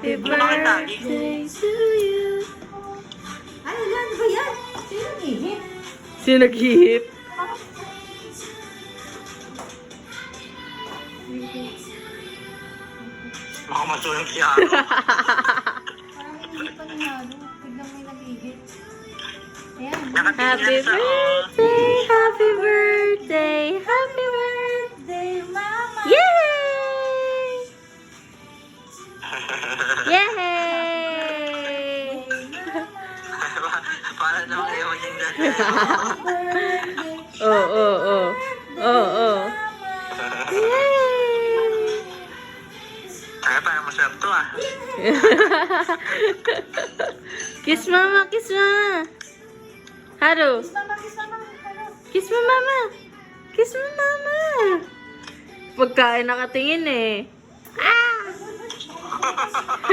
Happy birthday to you. Ano yan? Ano ba yan? Sino ihip? Sino naghihip? Baka masunog siya. Parang hindi pa nanalo. Tignan mo yung nag-ihip. Ayan. Happy birthday, happy birthday, happy birthday, Mama! yay! Yay! Para naman ayaw yung dati. Birthday! Oh. Yay! Kaya parang masarap to ah. Kiss mama, kiss mama. Haru, Mama, kiss mama. Hello. kiss mo mama. Kiss mo mama. Pagkain nakatingin eh. Ah!